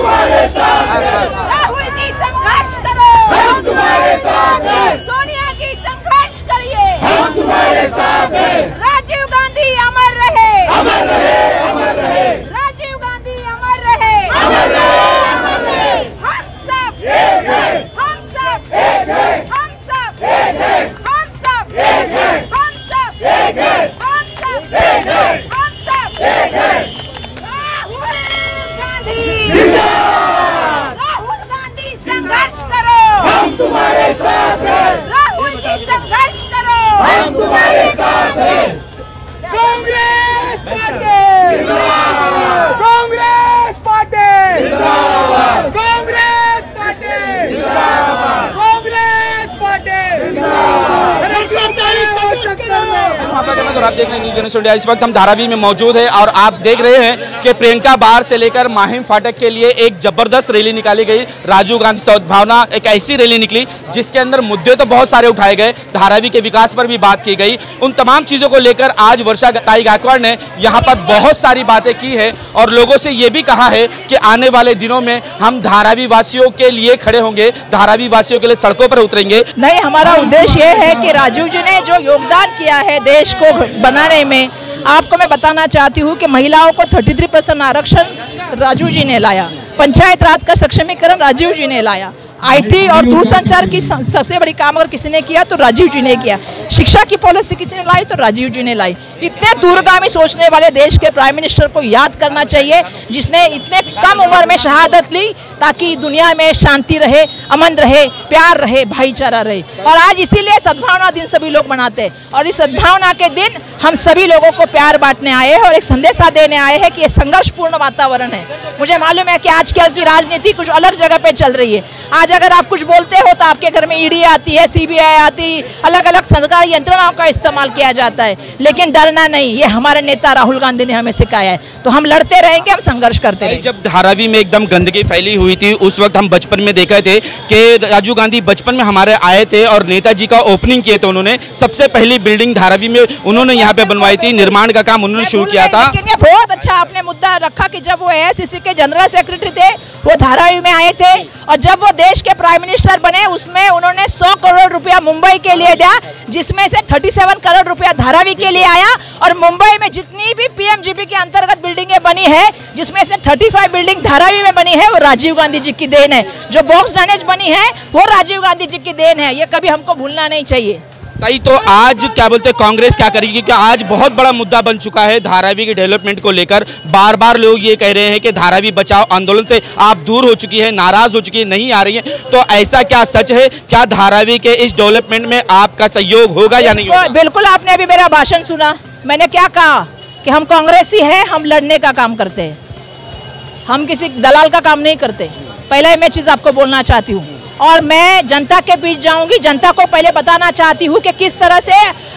तुम्हारे साथ हैं। राहुल जी संघर्ष करो, हम तुम्हारे साथ हैं। सोनिया जी संघर्ष करिए, हम तुम्हारे साथ हैं। राजीव गांधी अमर रहे, अमर रहे, अमर रहे। राजीव गांधी अमर रहे, अमर रहे, अमर रहे। हम सब एक हैं, हम सब एक हैं, हम सब एक हैं, हम सब एक हैं, हम सब एक हैं, हम सब एक हैं, हम सब एक हैं। राहुल गांधी जिंदाबाद। राहुल गांधी संघर्ष करो, हम तुम्हारे साथ हैं। राहुल जी संघर्ष करो, हम तुम्हारे साथ हैं। कांग्रेस पार्टी जिंदाबाद। कांग्रेस पार्टी जिंदाबाद। कांग्रेस पार्टी जिंदाबाद। कांग्रेस पार्टी और आप देख रहे हैं न्यूज़ यूनिवर्सिटी इंडिया। इस वक्त हम धारावी में मौजूद है और आप देख रहे हैं कि प्रियंका बार से लेकर माहिम फाटक के लिए एक जबरदस्त रैली निकाली गई। राजीव गांधी सद्भावना एक ऐसी रैली निकली जिसके अंदर मुद्दे तो बहुत सारे उठाए गए, धारावी के विकास पर भी बात की गई। उन तमाम चीज़ों को लेकर आज वर्षा ताई गायकवाड़ ने यहाँ पर बहुत सारी बातें की है और लोगों से ये भी कहा है कि आने वाले दिनों में हम धारावी वासियों के लिए खड़े होंगे, धारावी वासियों के लिए सड़कों पर उतरेंगे। नहीं, हमारा उद्देश्य ये है कि राजीव जी ने जो योगदान किया है देश को बनाने में, आपको मैं बताना चाहती हूँ कि महिलाओं को 33% आरक्षण राजीव जी ने लाया, पंचायत राज का सक्षमीकरण राजीव जी ने लाया, आईटी और दूरसंचार की सबसे बड़ी काम अगर किसी ने किया तो राजीव जी ने किया, शिक्षा की पॉलिसी किसी ने लाई तो राजीव जी ने लाई। इतने दूरगामी सोचने वाले देश के प्राइम मिनिस्टर को याद करना चाहिए जिसने इतने कम उम्र में शहादत ली ताकि दुनिया में शांति रहे, अमन रहे, प्यार रहे, भाईचारा रहे। और आज इसीलिए सद्भावना दिन सभी लोग मनाते हैं और इस सद्भावना के दिन हम सभी लोगों को प्यार बांटने आए हैं और एक संदेशा देने आए हैं कि ये संघर्षपूर्ण वातावरण है। मुझे मालूम है कि आजकल की राजनीति कुछ अलग जगह पे चल रही है। आज अगर आप कुछ बोलते हो तो आपके घर में ईडी आती है, सीबीआई आती, अलग अलग सरकारी यंत्रणाओं का इस्तेमाल किया जाता है, लेकिन डरना नहीं, ये हमारे नेता राहुल गांधी ने हमें सिखाया है। तो हम लड़ते रहेंगे, हम संघर्ष करते रहेंगे। जब धारावी में एकदम गंदगी फैली हुई थी उस वक्त हम बचपन में देखे थे कि राजीव गांधी बचपन में हमारे आए थे और नेताजी का ओपनिंग किए थे। उन्होंने सबसे पहली बिल्डिंग धारावी में उन्होंने यहाँ पे बनवाई थी, निर्माण का काम उन्होंने शुरू किया था। लेकिन ये बहुत अच्छा आपने मुद्दा रखा कि जब वो एआईसीसी के जनरल सेक्रेटरी थे वो धारावी में आए थे और जब वो देश के प्राइम मिनिस्टर बने उसमें उन्होंने 100 करोड़ रुपया मुंबई के लिए दिया, जिसमें से 37 करोड़ रुपया धारावी के लिए आया। और मुंबई में जितनी भी पीएमजीपी के अंतर्गत बिल्डिंगें बनी है जिसमें से 35 बिल्डिंग धारावी में बनी है वो राजीव गांधी जी की देन है। जो बॉक्स ड्रेनेज बनी है वो राजीव गांधी जी की देन है, ये कभी हमको भूलना नहीं चाहिए। ताई तो आज क्या बोलते हैं कांग्रेस क्या करेगी, क्योंकि आज बहुत बड़ा मुद्दा बन चुका है धारावी के डेवलपमेंट को लेकर। बार बार लोग ये कह रहे हैं कि धारावी बचाओ आंदोलन से आप दूर हो चुकी है, नाराज हो चुकी है, नहीं आ रही है। तो ऐसा क्या सच है, क्या धारावी के इस डेवलपमेंट में आपका सहयोग होगा या नहीं होगा? बिल्कुल, आपने अभी मेरा भाषण सुना, मैंने क्या कहा कि हम कांग्रेसी हैं, हम लड़ने का काम करते हैं, हम किसी दलाल का काम नहीं करते। पहले मैं चीज आपको बोलना चाहती हूँ और मैं जनता के बीच जाऊंगी, जनता को पहले बताना चाहती हूँ कि किस तरह से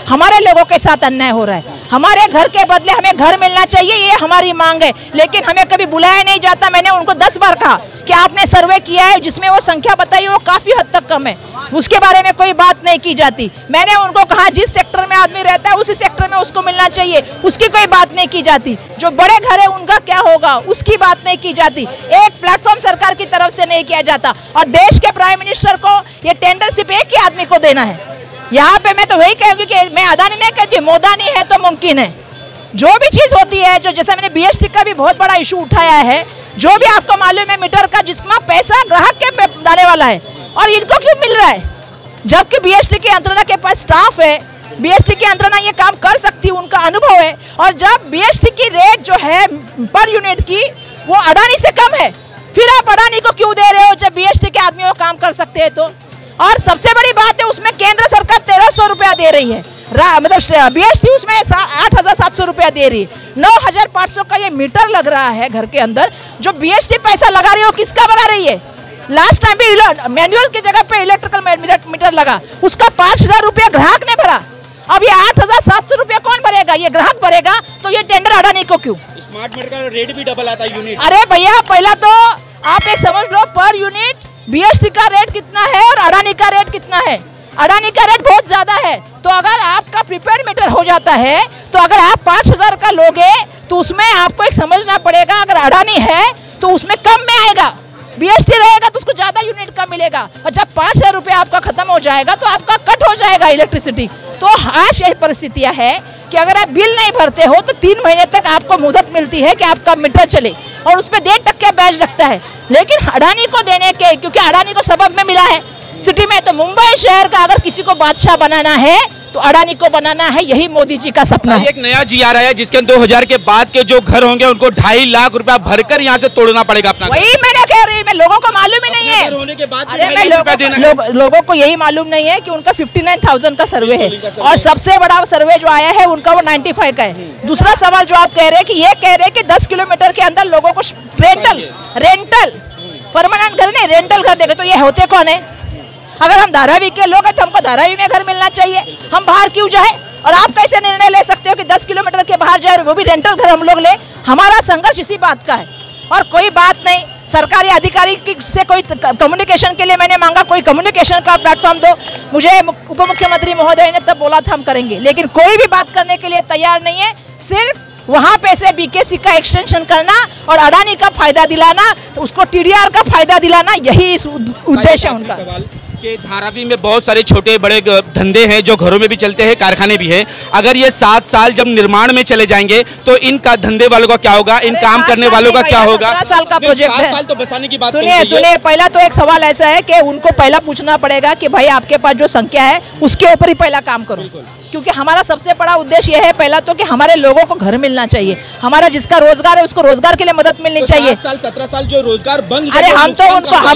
हमारे लोगों के साथ अन्याय हो रहा है। हमारे घर के बदले हमें घर मिलना चाहिए, ये हमारी मांग है, लेकिन हमें कभी बुलाया नहीं जाता। मैंने उनको 10 बार कहा कि आपने सर्वे किया है, जिसमें वो संख्या बताई वो काफी हद तक कम है, उसके बारे में कोई बात नहीं की जाती। मैंने उनको कहा जिस सेक्टर में आदमी रहता है उसी सेक्टर में उसको मिलना चाहिए, उसकी कोई बात नहीं की जाती। जो बड़े घर है उनका क्या होगा उसकी बात नहीं की जाती। एक प्लेटफॉर्म सरकार की तरफ से नहीं किया जाता और देश के प्राइम मिनिस्टर को ये टेंडर सिर्फ एक ही आदमी को देना है। यहाँ पे मैं तो वही कहूंगी कि मैं अदानी नहीं कहती, मोदानी है तो मुमकिन है। जो भी चीज होती है, जो जैसे मैंने बीएसटी का भी बहुत बड़ा इशू उठाया है, जो भी आपको मालूम है मीटर का जिसमें पैसा ग्राहक के जाने वाला है और इनको क्यों मिल रहा है, जबकि बीएसटी की यंत्रणा के पास स्टाफ है, बीएसटी की यंत्रणा ये काम कर सकती है, उनका अनुभव है। और जब बीएसटी की रेट जो है पर यूनिट की वो अडानी से कम है, फिर आप अडानी को क्यों दे रहे हो जब बीएसटी के आदमी वो काम कर सकते हैं तो। और सबसे बड़ी बात है उसमें केंद्र सरकार 1300 रुपया दे रही है, मतलब बीएसटी उसमें 8700 रुपया दे रही है। 9500 का ये मीटर लग रहा है घर के अंदर, जो बीएसटी पैसा लगा रही है वो किसका बना रही है। लास्ट टाइम भी मैनुअल की जगह पे इलेक्ट्रिकल मीटर लगा, उसका 5000 रुपया ग्राहक ने भरा। अब ये 8700 रुपया कौन भरेगा, ये ग्राहक भरेगा। तो ये टेंडर अडानी को क्यों? स्मार्ट मीटर का रेट भी डबल आता है यूनिट। अरे भैया पहला तो आप एक समझ लो, पर यूनिट बीएसटी का रेट कितना है और अडानी का रेट कितना है। अडानी का रेट बहुत ज्यादा है, तो अगर आपका प्रीपेड मीटर हो जाता है तो अगर आप 5000 का लोगे तो उसमें आपको एक समझना पड़ेगा, अगर अडानी है तो उसमें कम में आएगा। बीएसटी रहेगा तो उसको ज्यादा यूनिट का मिलेगा, और जब 5,000 रुपये आपका खत्म हो जाएगा तो आपका कट हो जाएगा इलेक्ट्रिसिटी। तो आज यही परिस्थितियां है कि अगर आप बिल नहीं भरते हो तो 3 महीने तक आपको मुहलत मिलती है कि आपका मीटर चले, और उसमें 1.5% ब्याज लगता है। लेकिन अडानी को देने के, क्योंकि अडानी को सबब में मिला है सिटी में, तो मुंबई शहर का अगर किसी को बादशाह बनाना है तो अडानी को बनाना है, यही मोदी जी का सपना है। एक नया जी आ रहा है जिसके 2000 के बाद के जो घर होंगे उनको 2.5 लाख रुपया भरकर यहाँ से तोड़ना पड़ेगा अपना। वही मैंने कह रही, मैं लोगों को मालूम ही नहीं है। होने के बाद अरे मैं लोगों को यही मालूम नहीं है कि उनका 59,000 का सर्वे है, और सबसे बड़ा सर्वे जो आया है उनका वो 95 का है। दूसरा सवाल जो आप कह रहे हैं कि ये कह रहे हैं कि 10 किलोमीटर के अंदर लोगों को रेंटल परमानेंट घर नहीं, रेंटल घर देंगे, तो ये होते कौन है? अगर हम धारावी के लोग हैं तो हमको धारावी में घर मिलना चाहिए, हम बाहर क्यों जाए? और आप कैसे निर्णय ले सकते हो कि 10 किलोमीटर के बाहर जाए, वो भी रेंटल घर हम लोग ले? हमारा संघर्ष इसी बात का है, और कोई बात नहीं। सरकारी अधिकारी से कोई कम्युनिकेशन के लिए मैंने मांगा, कोई कम्युनिकेशन का प्लेटफॉर्म दो। मुझे उप मुख्यमंत्री महोदय ने तब बोला था हम करेंगे, लेकिन कोई भी बात करने के लिए तैयार नहीं है। सिर्फ वहां पे से बीकेसी का एक्सटेंशन करना और अडानी का फायदा दिलाना, उसको टीडीआर का फायदा दिलाना, यही इस उद्देश्य है उनका। कि धारावी में बहुत सारे छोटे बड़े धंधे हैं जो घरों में भी चलते हैं, कारखाने भी हैं। अगर ये 7 साल जब निर्माण में चले जाएंगे तो इनका धंधे वालों का क्या होगा, इन काम करने वालों का क्या होगा? 17 साल का प्रोजेक्ट है। 7 साल तो बसाने की बात। सुनिए, पहला तो एक सवाल ऐसा है कि उनको पहला पूछना पड़ेगा कि भाई आपके पास जो संख्या है उसके ऊपर ही पहला काम करो, क्योंकि हमारा सबसे बड़ा उद्देश्य यह है पहला तो कि हमारे लोगों को घर मिलना चाहिए, हमारा जिसका रोजगार है उसको रोजगार के लिए मदद मिलनी चाहिए। 7 साल 17 साल जो रोजगार बंद, अरे हम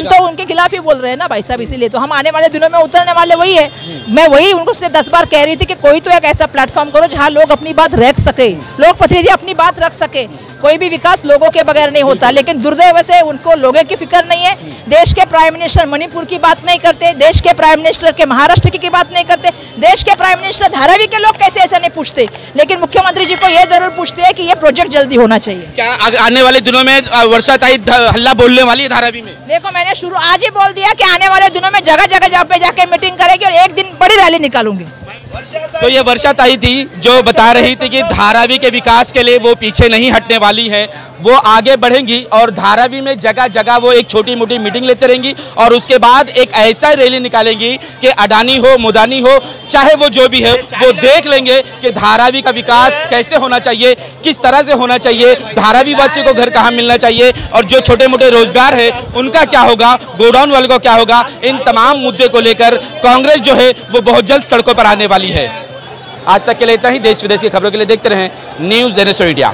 तो उनके खिलाफ ही बोल रहे हैं ना भाई साहब, इसीलिए तो हम आने वाले दिनों में उतरने वाले वही है। मैं वही उनको से 10 बार कह रही थी कि कोई तो एक ऐसा प्लेटफॉर्म करो जहाँ लोग अपनी बात रख सके, लोक प्रतिनिधि अपनी बात रख सके। कोई भी विकास लोगों के बगैर नहीं होता, लेकिन दुर्दैव से उनको लोगों की फिक्र नहीं है। देश के प्राइम मिनिस्टर मणिपुर की बात नहीं करते, देश के प्राइम मिनिस्टर के महाराष्ट्र की बात नहीं करते, देश के प्राइम मिनिस्टर धारावी के लोग कैसे ऐसा नहीं पूछते, लेकिन मुख्यमंत्री जी को यह जरूर पूछते हैं कि ये प्रोजेक्ट जल्दी होना चाहिए। क्या आने वाले दिनों में वर्षाताई हल्ला बोलने वाली है धारावी में? देखो, मैंने शुरू आज ही बोल दिया कि आने वाले दिनों में जगह जगह पे जाके मीटिंग करेगी और एक दिन बड़ी रैली निकालूंगी। तो ये वर्षाताई थी जो बता रही थी कि धारावी के विकास के लिए वो पीछे नहीं हटने वाली है, वो आगे बढ़ेंगी और धारावी में जगह जगह वो एक छोटी मोटी मीटिंग लेते रहेंगी और उसके बाद एक ऐसा रैली निकालेंगी कि अडानी हो मुदानी हो चाहे वो जो भी है वो देख लेंगे कि धारावी का विकास कैसे होना चाहिए, किस तरह से होना चाहिए, धारावी वासी को घर कहाँ मिलना चाहिए और जो छोटे मोटे रोजगार है उनका क्या होगा, गोडाउन वालों को क्या होगा। इन तमाम मुद्दे को लेकर कांग्रेस जो है वो बहुत जल्द सड़कों पर आने वाली है। आज तक के लिए इतना ही। देश विदेश की खबरों के लिए देखते रहें न्यूज़ जेनेसो इंडिया।